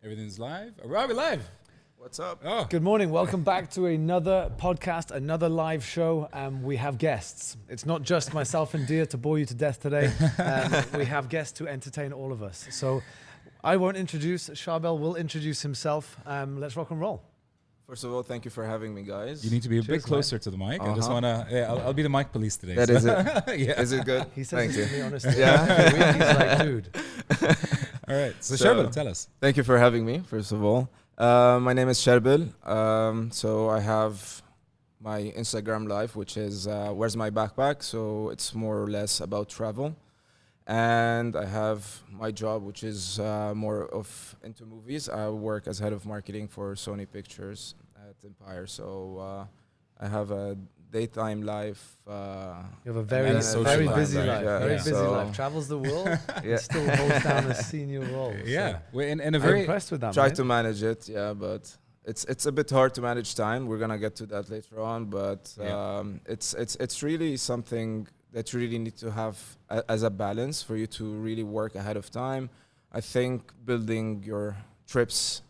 Everything's live. Are we live? What's up? Oh, Good morning. Welcome back to another podcast, another live show. We have guests. It's not just myself and Dia to bore you to death today. We have guests to entertain all of us. So I won't introduce. Charbel will introduce himself. Let's rock and roll. First of all, thank you for having me, guys. you need to be a bit Cheers, closer to the mic. I just wanna. Yeah, I'll be the mic police today. That so. is it. Yeah. Is it good? He says Thank this you. to me honestly. Yeah. He's like, dude. All right. So, So- Charbel, tell us. Thank you for having me, first of all. My name is Charbel. So I have my Instagram live, which is Where's My Backpack? So it's more or less about travel. And I have my job, which is more of into movies. I work as head of marketing for Sony Pictures at Empire. So I have a daytime life. You have a And very, a social very life, busy right? life. Yeah. Very Yeah. busy So- life. Travels the world. Yeah. And still holds down a senior role. Yeah, we're in a I'm very. impressed with that. Try man. to manage it, yeah, but it's a bit hard to manage time. We're gonna get to that later on, but Yeah. it's really something that you really need to have as a balance for you to really work ahead of time. I think building your trips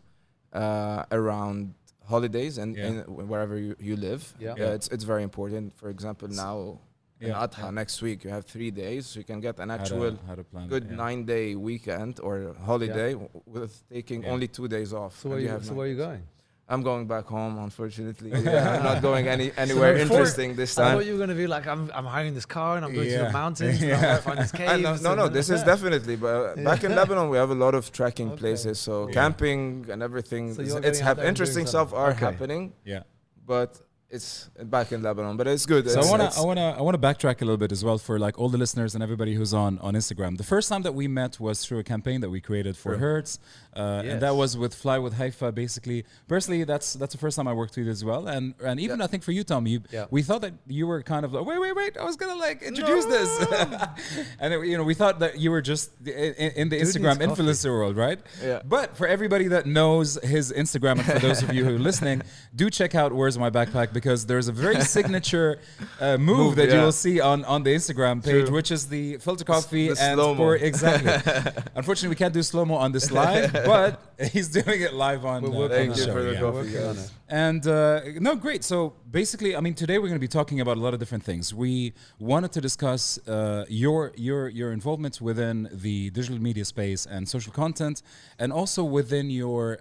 around holidays and wherever you live, Yeah. it's very important. For example, now in Yeah. Adha next week you have 3 days, so you can get an how to- actual how to plan it, good yeah. 9-day weekend or holiday with taking Yeah. only 2 days off. So where and you, have so 9 where are you days. going? I'm going back home, unfortunately. I'm not going anywhere before- interesting this I time. thought you were going to be like, I'm hiring this car and I'm going to Yeah. the mountains and I'm going to find this cave. No, this is definitely. But back in Lebanon, we have a lot of trekking Okay. places, so Yeah. camping and everything. So you're It's going out there and interesting doing stuff something. are Okay. happening, Yeah. but it's back in Lebanon. But it's good. So It's- I want to backtrack a little bit as well for like all the listeners and everybody who's on Instagram. The first time that we met was through a campaign that we created for Sure. Hertz, and that Yes. was with Fly with Haifa. Basically, personally, that's the first time I worked with you as well, and even Yeah. I think for you, Tom, Yeah. we thought that you were kind of like wait, I was gonna like introduce this, and we thought that you were just in the Dude Instagram needs coffee. influencer world, right? Yeah. But for everybody that knows his Instagram, and for those of you who are listening, do check out Where's My Backpack, because there's a very signature move that you yeah. will see on the Instagram page, True. which is the filter coffee the and slow-mo. pour exactly. Unfortunately, we can't do slow mo on this live, but he's doing it live on. We're on working Thank the you show, for the yeah. coffee, Working on guys. it. And no, great. So basically, I mean, today we're going to be talking about a lot of different things. We wanted to discuss your involvement within the digital media space and social content, and also within your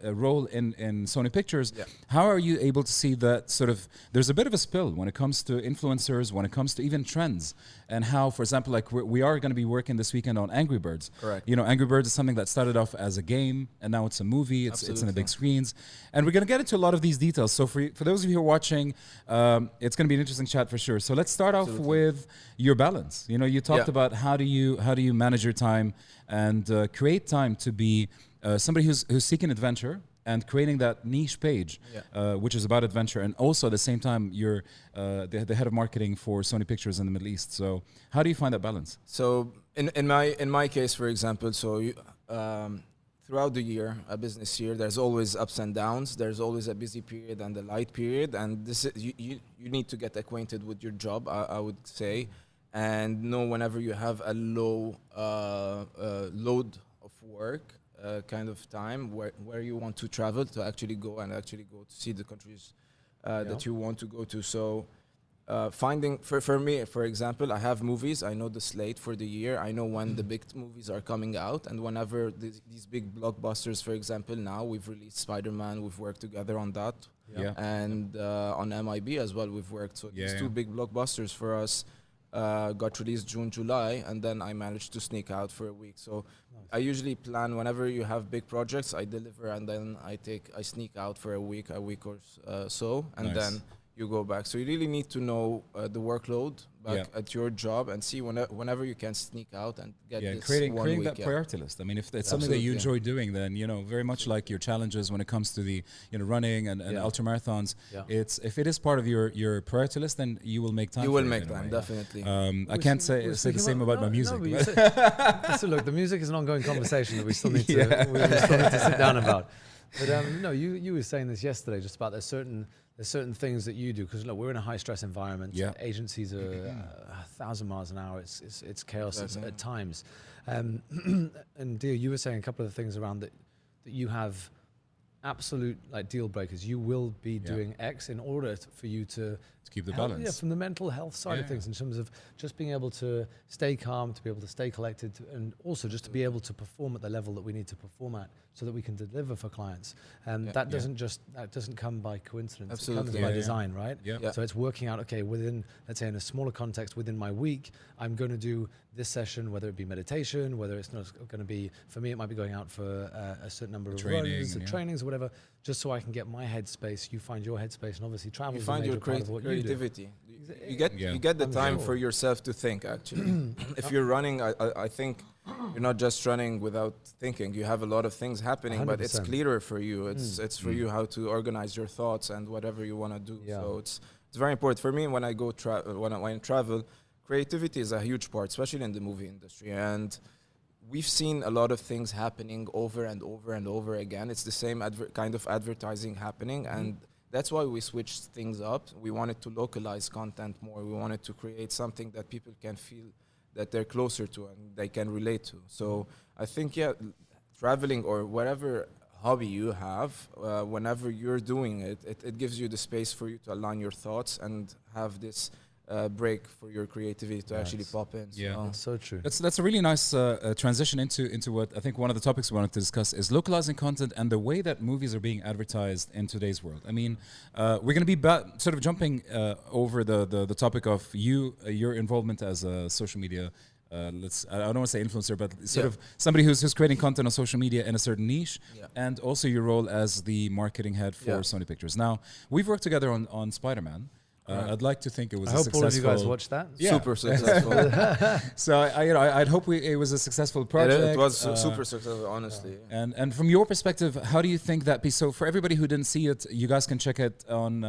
role in Sony Pictures. Yeah. How are you able to see that sort of? There's a bit of a spill when it comes to influencers, when it comes to even trends, and how, for example, like we are going to be working this weekend on Angry Birds. Correct. You know, Angry Birds is something that started off as a game, and now it's a movie. It's in the Absolutely. big screens, and we're going to get into a lot of these details. So for those of you who are watching, it's going to be an interesting chat for sure. So let's start off Absolutely. with your balance. You know, you talked Yeah. about how do you manage your time and create time to be somebody who's seeking adventure and creating that niche page, which is about adventure, and also at the same time you're the head of marketing for Sony Pictures in the Middle East. So how do you find that balance? So in my case, for example, throughout the year, a business year, there's always ups and downs. There's always a busy period and a light period, and this is, you need to get acquainted with your job, I would say, and know whenever you have a low load of work kind of time where you want to travel to actually go to see the countries that you want to go to. So finding for me, for example, I have movies. I know the slate for the year. I know when the big movies are coming out, and whenever these big blockbusters, for example, now we've released Spider-Man. We've worked together on that, Yeah. and on MIB as well. We've worked. So these Yeah. two big blockbusters for us got released June, July, and then I managed to sneak out for a week. So I usually plan whenever you have big projects, I deliver, and then I sneak out for a week or so, and Nice. then you go back. So you really need to know the workload back at your job and see whenever you can sneak out and get this creating one creating week. that priority list. I mean, if it's something that you enjoy Absolutely. doing, then very much like your challenges when it comes to the running and ultra marathons. Yeah. It's if it is part of your priority list, then you will make time. You for will it make in a time, way. definitely. I can't say the same about my music. No, but- so look, the music is an ongoing conversation that we still need to Yeah. we still need to sit down about. But no, you were saying this yesterday, just about there's certain things that you do, because look, we're in a high stress environment. Yeah. Agencies are 1,000 miles an hour. It's chaos Exactly. at times. And Dia, you were saying a couple of things around that that you have absolute like deal breakers. You will be doing X in order for you to keep the help, balance. Yeah, from the mental health side of things, in terms of just being able to stay calm, to be able to stay collected, and also just to be able to perform at the level that we need to perform at, so that we can deliver for clients. And that doesn't come by coincidence. Absolutely. It comes by design, right? Yeah. So it's working out. Okay, within, let's say, in a smaller context, within my week, I'm going to do this session, whether it be meditation, whether it's not going to be, for me, it might be going out for a certain number of runs, trainings, or whatever, just so I can get my headspace. You find your headspace, and obviously travel is a major part of what creativity. you do. You get the time for yourself to think. Actually, if you're running, I think you're not just running without thinking. You have a lot of things happening, 100%. but it's clearer for you. It's for you how to organize your thoughts and whatever you want to do. Yeah. So it's very important for me when I go when I travel. Creativity is a huge part, especially in the movie industry, and we've seen a lot of things happening over and over and over again. It's the same kind of advertising happening, and that's why we switched things up. We wanted to localize content more. We wanted to create something that people can feel that they're closer to and they can relate to. So I think, traveling or whatever hobby you have, whenever you're doing it, it gives you the space for you to align your thoughts and have this break for your creativity to actually pop in. Yeah, That's so true. That's a really nice transition into what I think one of the topics we wanted to discuss is localizing content and the way that movies are being advertised in today's world. I mean, we're going to be sort of jumping over the topic of your involvement as a social media. I don't want to say influencer, but sort of somebody who's creating content on social media in a certain niche, and also your role as the marketing head for Sony Pictures. Now, we've worked together on Spider-Man. I'd like to think it was I hope all of you guys watched that. Yeah. Super successful. So I'd hope it was a successful project. It was super successful, honestly. And from your perspective, how do you think that piece? So for everybody who didn't see it, you guys can check it on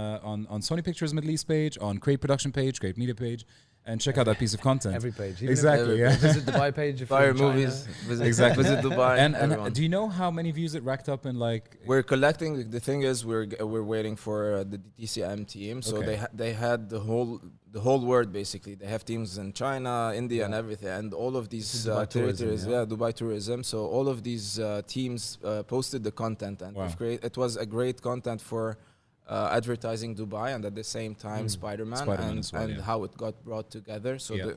Sony Pictures Middle East page, on Create Production page, Create Media page, and check out that piece of content. Every page. Exactly. Visit Dubai page if Fire you're in China. movies. Exactly. Visit Dubai. And do you know how many views it racked up in like? We're collecting. The thing is, we're waiting for the DTCM team. So they had the whole world basically. They have teams in China, India, and everything, and all of these territories. Dubai tourism. So all of these teams posted the content, and it was a great content for advertising Dubai, and at the same time Spider-Man and how it got brought together. So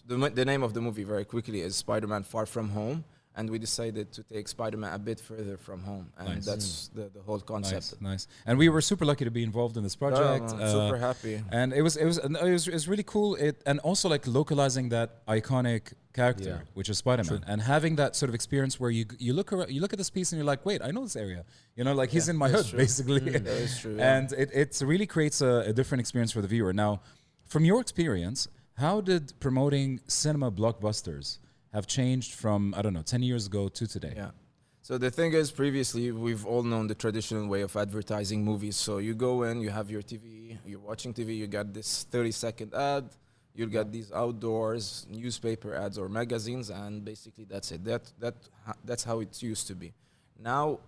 the name of the movie very quickly is Spider-Man Far From Home, and we decided to take Spider-Man a bit further from home, and that's the whole concept. Nice. And we were super lucky to be involved in this project. Super happy. And it was really cool. And also like localizing that iconic character, which is Spider-Man, and having that sort of experience where you look at this piece and you're like, wait, I know this area. You know, like he's in my hood basically. That is true. And it really creates a different experience for the viewer. Now, from your experience, how did promoting cinema blockbusters have changed from, I don't know, 10 years ago to today? Yeah. So the thing is, previously, we've all known the traditional way of advertising movies. So you go in, you have your TV, you're watching TV, you get this 30-second ad, you'll get these outdoors, newspaper ads or magazines, and basically that's it. That's how it used to be. Now,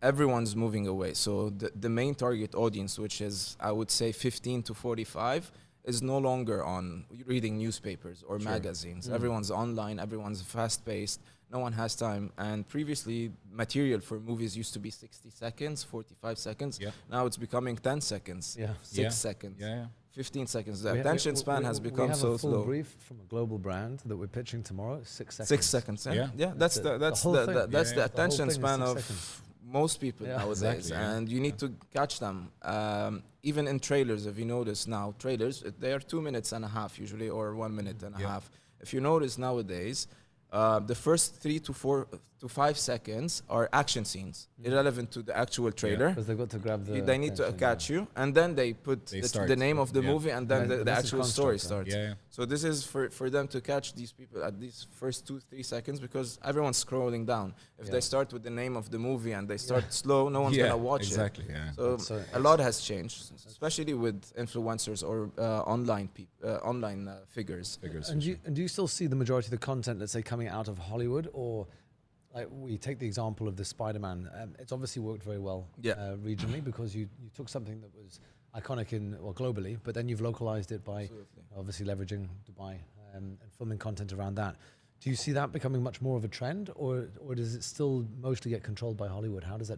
everyone's moving away. So the main target audience, which is, I would say, 15 to 45, is no longer on reading newspapers or magazines. Everyone's online, everyone's fast-paced, no one has time. And previously, material for movies used to be 60 seconds, 45 seconds. Now it's becoming 10 seconds, 6 seconds, 15 seconds. The attention span has become so slow. We have a full brief from a global brand that we're pitching tomorrow, 6 seconds. 6 seconds, that's the attention span of most people nowadays, and you need to catch them. Even in trailers, if you notice now, trailers, they are 2 minutes and a half usually, or 1 minute and a half. If you notice nowadays, the first 3 to 5 seconds are action scenes, irrelevant to the actual trailer. Because they've got to grab the They need to catch you, and then they put the name of the movie, and then the actual story starts. So this is for them to catch these people at these first 2-3 seconds, because everyone's scrolling down. If they start with the name of the movie and they start slow, no one's gonna watch it. So a lot has changed, especially with influencers or online figures. And do you still see the majority of the content, let's say, coming out of Hollywood, or like we take the example of the Spider-Man? It's obviously worked very well regionally, because you took something that was iconic globally, but then you've localized it by obviously leveraging Dubai and filming content around that. Do you see that becoming much more of a trend, or does it still mostly get controlled by Hollywood? How does that